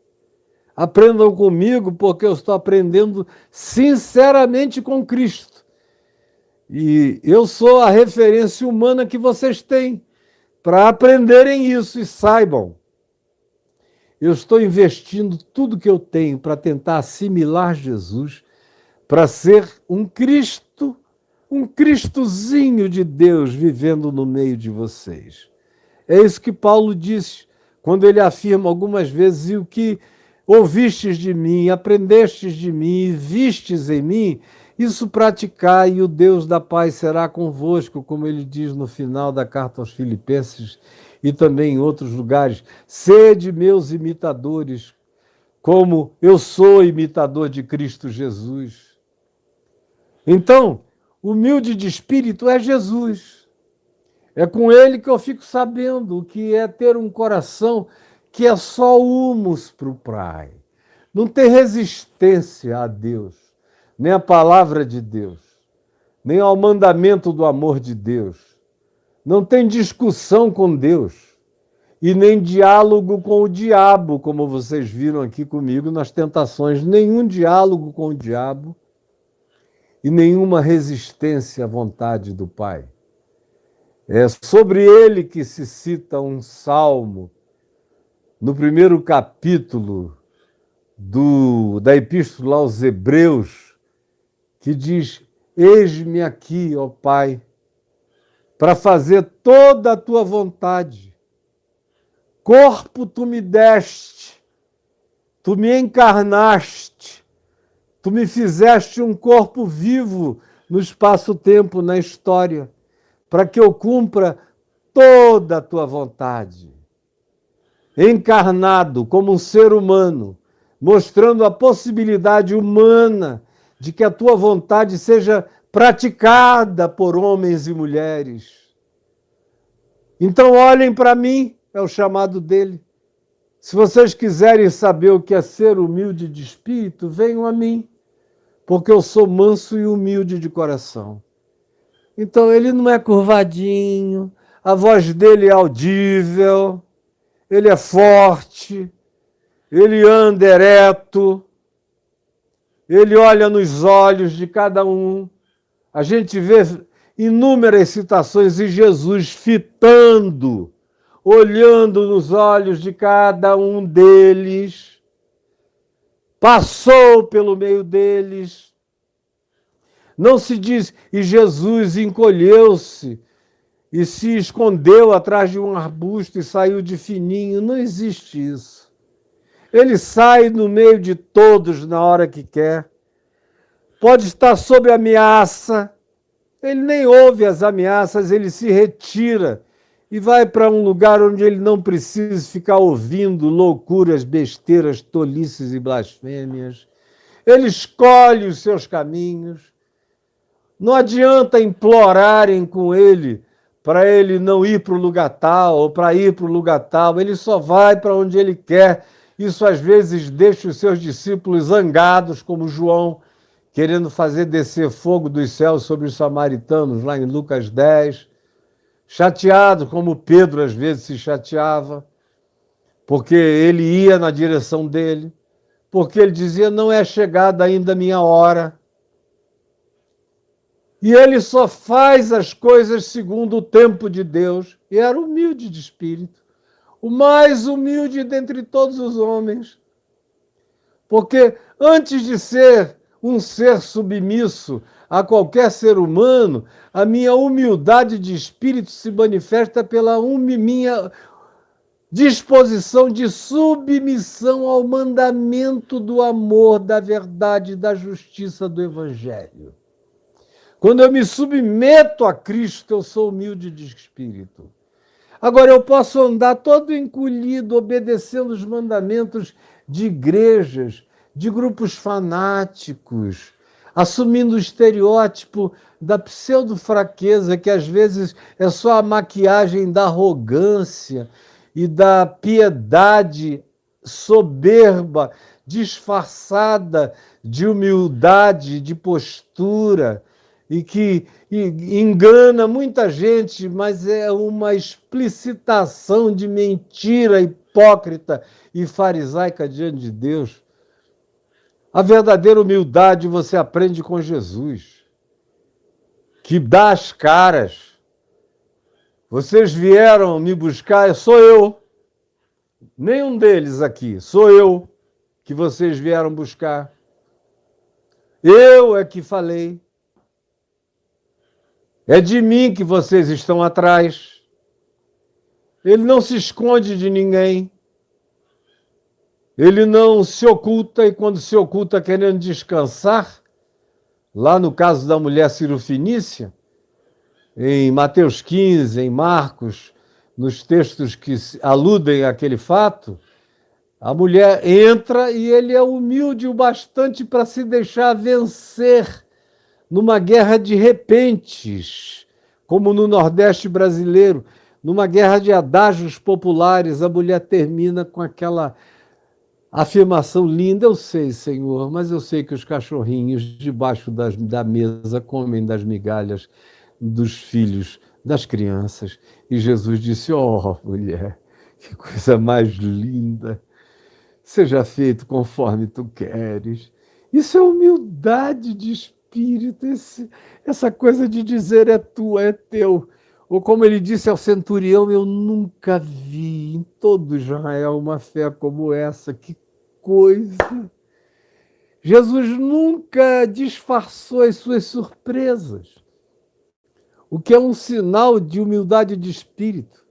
Aprendam comigo, porque eu estou aprendendo sinceramente com Cristo. E eu sou a referência humana que vocês têm para aprenderem isso e saibam. Eu estou investindo tudo que eu tenho para tentar assimilar Jesus, para ser um Cristo um Cristozinho de Deus vivendo no meio de vocês. É isso que Paulo disse quando ele afirma algumas vezes: e o que ouvistes de mim, aprendestes de mim, vistes em mim, isso praticai, e o Deus da paz será convosco, como ele diz no final da carta aos Filipenses e também em outros lugares. Sede meus imitadores, como eu sou imitador de Cristo Jesus. Então, humilde de espírito é Jesus. É com ele que eu fico sabendo o que é ter um coração que é só humus para o Pai. Não tem resistência a Deus, nem à palavra de Deus, nem ao mandamento do amor de Deus. Não tem discussão com Deus e nem diálogo com o diabo, como vocês viram aqui comigo nas tentações. Nenhum diálogo com o diabo e nenhuma resistência à vontade do Pai. É sobre ele que se cita um salmo no primeiro capítulo da Epístola aos Hebreus, que diz: eis-me aqui, ó Pai, para fazer toda a tua vontade. Corpo tu me deste, tu me encarnaste, tu me fizeste um corpo vivo no espaço-tempo, na história, para que eu cumpra toda a tua vontade. Encarnado como um ser humano, mostrando a possibilidade humana de que a tua vontade seja praticada por homens e mulheres. Então olhem para mim, é o chamado dele. Se vocês quiserem saber o que é ser humilde de espírito, venham a mim, porque eu sou manso e humilde de coração. Então ele não é curvadinho, a voz dele é audível, ele é forte, ele anda ereto, ele olha nos olhos de cada um. A gente vê inúmeras citações de Jesus fitando, olhando nos olhos de cada um deles, passou pelo meio deles. Não se diz, e Jesus encolheu-se e se escondeu atrás de um arbusto e saiu de fininho. Não existe isso. Ele sai no meio de todos na hora que quer. Pode estar sob ameaça. Ele nem ouve as ameaças, ele se retira e vai para um lugar onde ele não precisa ficar ouvindo loucuras, besteiras, tolices e blasfêmias. Ele escolhe os seus caminhos. Não adianta implorarem com ele para ele não ir para o lugar tal ou para ir para o lugar tal. Ele só vai para onde ele quer. Isso às vezes deixa os seus discípulos zangados, como João, querendo fazer descer fogo dos céus sobre os samaritanos, lá em Lucas 10. Chateado, como Pedro às vezes se chateava, porque ele ia na direção dele, porque ele dizia: não é chegada ainda a minha hora. E ele só faz as coisas segundo o tempo de Deus. E era humilde de espírito, o mais humilde dentre todos os homens. Porque antes de ser um ser submisso a qualquer ser humano, a minha humildade de espírito se manifesta pela minha disposição de submissão ao mandamento do amor, da verdade, da justiça do Evangelho. Quando eu me submeto a Cristo, eu sou humilde de espírito. Agora, eu posso andar todo encolhido, obedecendo os mandamentos de igrejas, de grupos fanáticos, assumindo o estereótipo da pseudo-fraqueza, que às vezes é só a maquiagem da arrogância e da piedade soberba, disfarçada de humildade, de postura, e que engana muita gente, mas é uma explicitação de mentira hipócrita e farisaica diante de Deus. A verdadeira humildade você aprende com Jesus, que dá as caras. Vocês vieram me buscar, sou eu. Nenhum deles aqui, sou eu que vocês vieram buscar. Eu é que falei. É de mim que vocês estão atrás. Ele não se esconde de ninguém. Ele não se oculta, e quando se oculta querendo descansar, lá no caso da mulher cirofenícia, em Mateus 15, em Marcos, nos textos que aludem àquele fato, a mulher entra e ele é humilde o bastante para se deixar vencer numa guerra de repentes, como no Nordeste brasileiro, numa guerra de adágios populares. A mulher termina com aquela afirmação linda: eu sei, Senhor, mas eu sei que os cachorrinhos debaixo da mesa comem das migalhas dos filhos das crianças. E Jesus disse: oh, mulher, que coisa mais linda, seja feito conforme tu queres. Isso é humildade de espírito, essa coisa de dizer é tua, é teu. Ou como ele disse ao centurião: eu nunca vi em todo Israel uma fé como essa. Que coisa! Jesus nunca disfarçou as suas surpresas, o que é um sinal de humildade de espírito.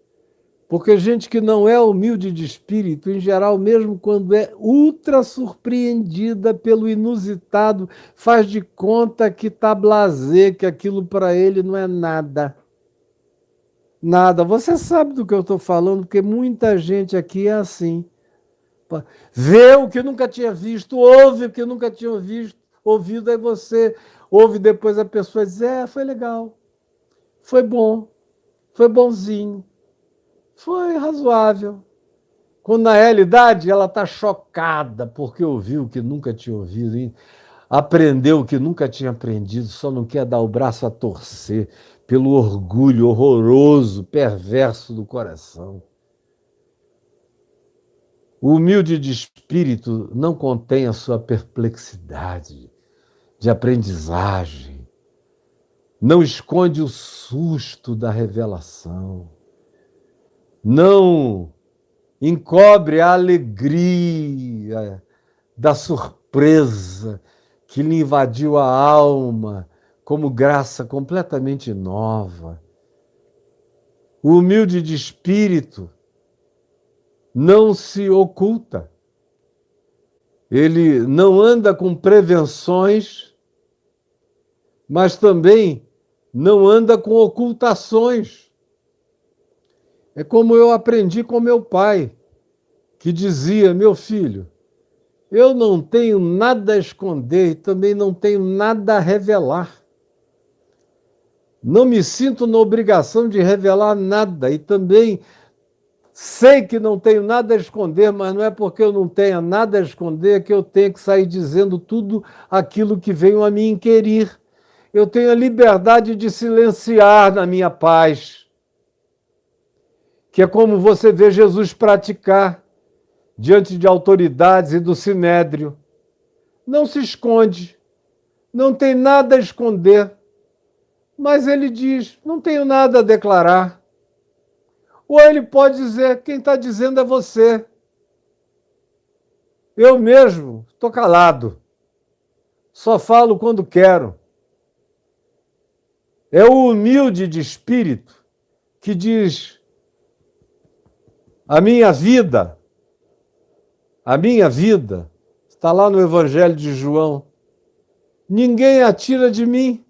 Porque gente que não é humilde de espírito, em geral, mesmo quando é ultra surpreendida pelo inusitado, faz de conta que está blasé, que aquilo para ele não é nada. Nada. Você sabe do que eu estou falando, porque muita gente aqui é assim. Vê o que nunca tinha visto, ouve o que nunca tinha ouvido, aí você ouve depois a pessoa diz: foi legal, foi bom, foi bonzinho, foi razoável. Quando na realidade ela está chocada porque ouviu o que nunca tinha ouvido, aprendeu o que nunca tinha aprendido, só não quer dar o braço a torcer pelo orgulho horroroso, perverso do coração. O humilde de espírito não contém a sua perplexidade de aprendizagem, não esconde o susto da revelação, não encobre a alegria da surpresa que lhe invadiu a alma como graça completamente nova. O humilde de espírito não se oculta. Ele não anda com prevenções, mas também não anda com ocultações. É como eu aprendi com meu pai, que dizia: meu filho, eu não tenho nada a esconder e também não tenho nada a revelar. Não me sinto na obrigação de revelar nada e também sei que não tenho nada a esconder, mas não é porque eu não tenha nada a esconder que eu tenho que sair dizendo tudo aquilo que venho a me inquirir. Eu tenho a liberdade de silenciar na minha paz, que é como você vê Jesus praticar diante de autoridades e do sinédrio. Não se esconde, não tem nada a esconder, mas ele diz: não tenho nada a declarar. Ou ele pode dizer: quem está dizendo é você. Eu mesmo estou calado, só falo quando quero. É o humilde de espírito que diz: a minha vida, está lá no Evangelho de João, ninguém a tira de mim.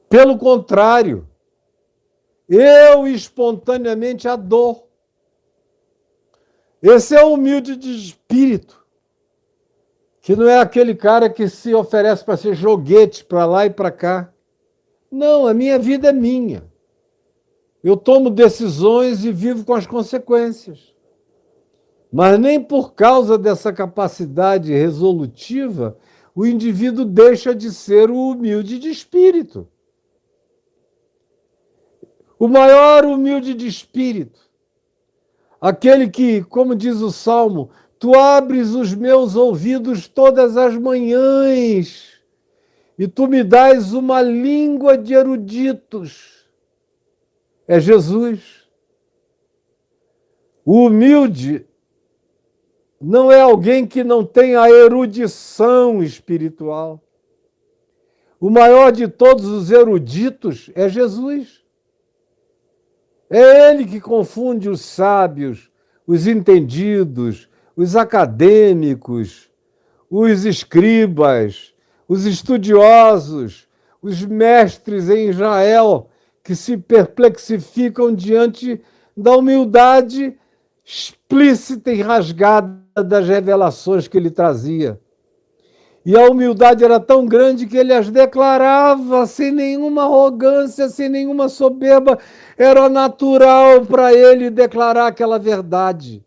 Pelo contrário, eu espontaneamente a dou. Esse é o humilde de espírito, que não é aquele cara que se oferece para ser joguete para lá e para cá. Não, a minha vida é minha. Eu tomo decisões e vivo com as consequências. Mas nem por causa dessa capacidade resolutiva o indivíduo deixa de ser o humilde de espírito. O maior humilde de espírito, aquele que, como diz o Salmo, tu abres os meus ouvidos todas as manhãs e tu me dás uma língua de eruditos. É Jesus. O humilde não é alguém que não tem a erudição espiritual. O maior de todos os eruditos é Jesus. É ele que confunde os sábios, os entendidos, os acadêmicos, os escribas, os estudiosos, os mestres em Israel, que se perplexificam diante da humildade explícita e rasgada das revelações que ele trazia. E a humildade era tão grande que ele as declarava sem nenhuma arrogância, sem nenhuma soberba. Era natural para ele declarar aquela verdade.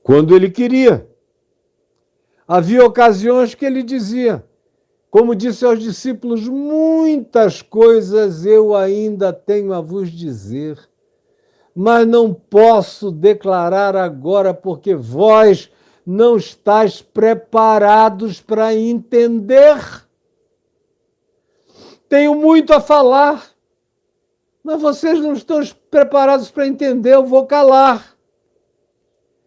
Quando ele queria. Havia ocasiões que ele dizia, como disse aos discípulos, muitas coisas eu ainda tenho a vos dizer, mas não posso declarar agora porque vós não estáis preparados para entender. Tenho muito a falar, mas vocês não estão preparados para entender, eu vou calar.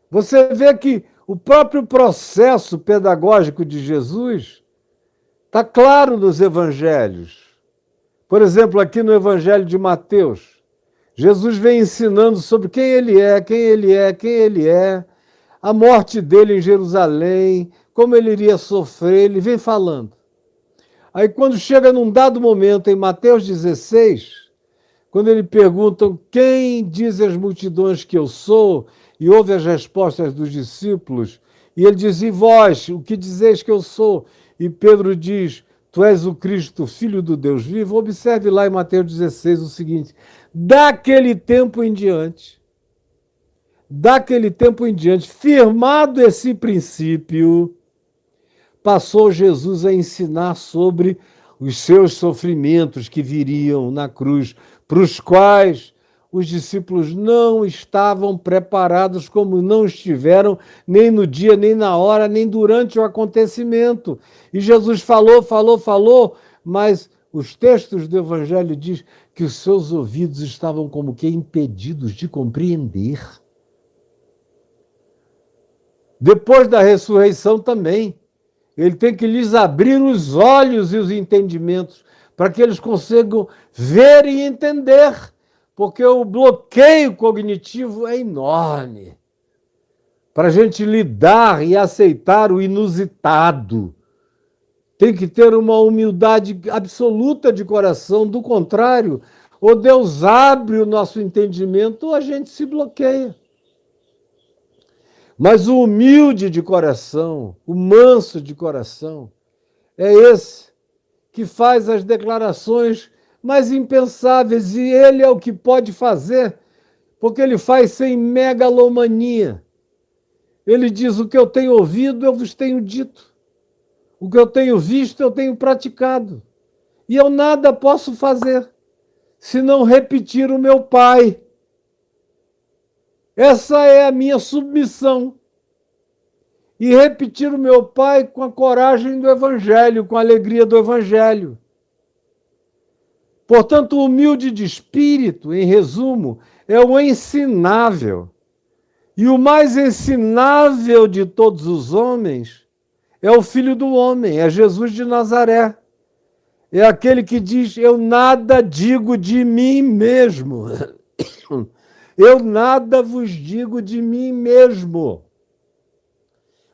Você vê que o próprio processo pedagógico de Jesus está claro nos evangelhos. Por exemplo, aqui no Evangelho de Mateus, Jesus vem ensinando sobre quem ele é, quem ele é, quem ele é, a morte dele em Jerusalém, como ele iria sofrer, ele vem falando. Aí quando chega num dado momento, em Mateus 16, quando ele pergunta quem diz as multidões que eu sou, e ouve as respostas dos discípulos, e ele diz, e vós, o que dizeis que eu sou? E Pedro diz, tu és o Cristo, Filho do Deus vivo. Observe lá em Mateus 16 o seguinte, daquele tempo em diante, firmado esse princípio, passou Jesus a ensinar sobre os seus sofrimentos que viriam na cruz, para os quais os discípulos não estavam preparados, como não estiveram nem no dia, nem na hora, nem durante o acontecimento. E Jesus falou, mas os textos do Evangelho dizem que os seus ouvidos estavam como que impedidos de compreender. Depois da ressurreição também, ele tem que lhes abrir os olhos e os entendimentos para que eles consigam ver e entender, porque o bloqueio cognitivo é enorme para a gente lidar e aceitar o inusitado. Tem que ter uma humildade absoluta de coração, do contrário, ou Deus abre o nosso entendimento ou a gente se bloqueia. Mas o humilde de coração, o manso de coração, é esse que faz as declarações mais impensáveis, e ele é o que pode fazer, porque ele faz sem megalomania. Ele diz, o que eu tenho ouvido, eu vos tenho dito. O que eu tenho visto, eu tenho praticado. E eu nada posso fazer, senão repetir o meu Pai. Essa é a minha submissão. E repetir o meu Pai com a coragem do Evangelho, com a alegria do Evangelho. Portanto, o humilde de espírito, em resumo, é o ensinável. E o mais ensinável de todos os homens é o Filho do Homem, é Jesus de Nazaré. É aquele que diz, eu nada digo de mim mesmo. Eu nada vos digo de mim mesmo.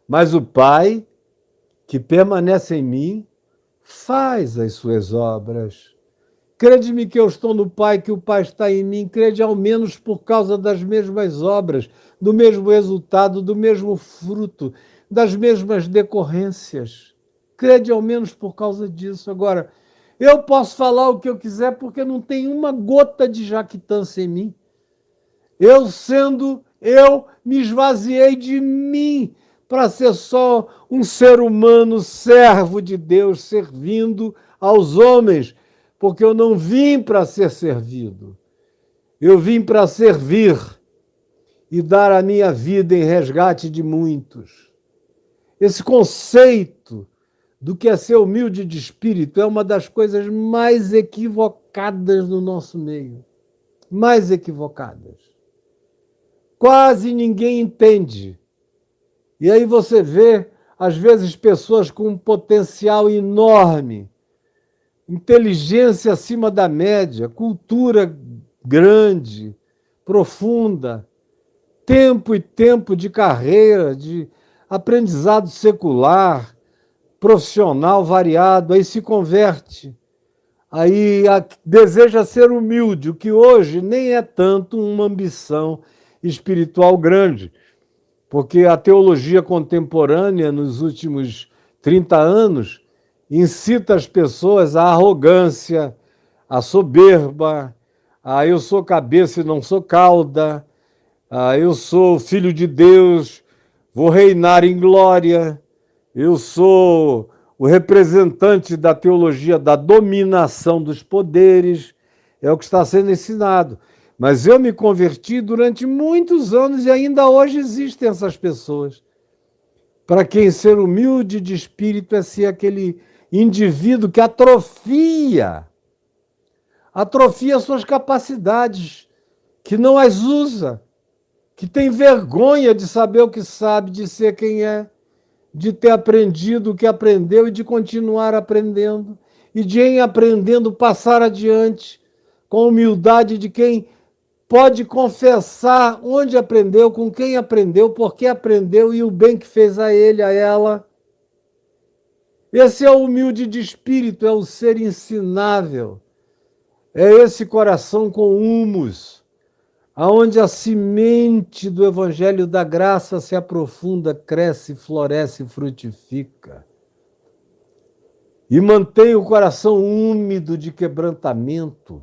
Mas o Pai, que permanece em mim, faz as suas obras. Crede-me que eu estou no Pai, que o Pai está em mim. Crede ao menos por causa das mesmas obras, do mesmo resultado, do mesmo fruto, das mesmas decorrências. Crede ao menos por causa disso. Agora, eu posso falar o que eu quiser porque não tem uma gota de jactância em mim. Eu me esvaziei de mim para ser só um ser humano, servo de Deus, servindo aos homens, porque eu não vim para ser servido. Eu vim para servir e dar a minha vida em resgate de muitos. Esse conceito do que é ser humilde de espírito é uma das coisas mais equivocadas no nosso meio. Mais equivocadas. Quase ninguém entende. E aí você vê às vezes, pessoas com um potencial enorme, inteligência acima da média, cultura grande, profunda, tempo e tempo de carreira, de aprendizado secular, profissional variado, aí se converte, aí deseja ser humilde, o que hoje nem é tanto uma ambição espiritual grande, porque a teologia contemporânea, nos últimos 30 anos, incita as pessoas à arrogância, à soberba, a eu sou cabeça e não sou cauda, a eu sou filho de Deus, vou reinar em glória, eu sou o representante da teologia da dominação dos poderes, é o que está sendo ensinado. Mas eu me converti durante muitos anos e ainda hoje existem essas pessoas. Para quem ser humilde de espírito é ser aquele indivíduo que atrofia suas capacidades, que não as usa, que tem vergonha de saber o que sabe, de ser quem é, de ter aprendido o que aprendeu e de continuar aprendendo, e de, em aprendendo, passar adiante, com a humildade de quem pode confessar onde aprendeu, com quem aprendeu, por que aprendeu e o bem que fez a ele, a ela. Esse é o humilde de espírito, é o ser ensinável, é esse coração com humus, aonde a semente do Evangelho da Graça se aprofunda, cresce, floresce, frutifica. E mantém o coração úmido de quebrantamento.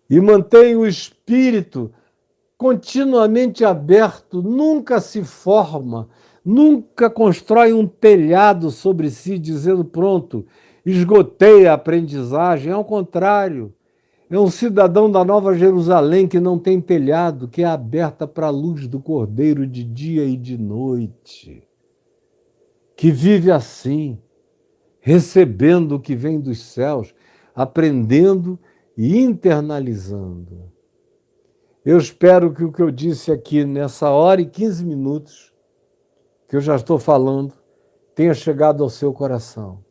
E mantém o espírito continuamente aberto, nunca se forma, nunca constrói um telhado sobre si, dizendo, pronto, esgotei a aprendizagem. Ao contrário, é um cidadão da Nova Jerusalém que não tem telhado, que é aberta para a luz do Cordeiro de dia e de noite, que vive assim, recebendo o que vem dos céus, aprendendo e internalizando. Eu espero que o que eu disse aqui nessa hora e 15 minutos, que eu já estou falando, tenha chegado ao seu coração.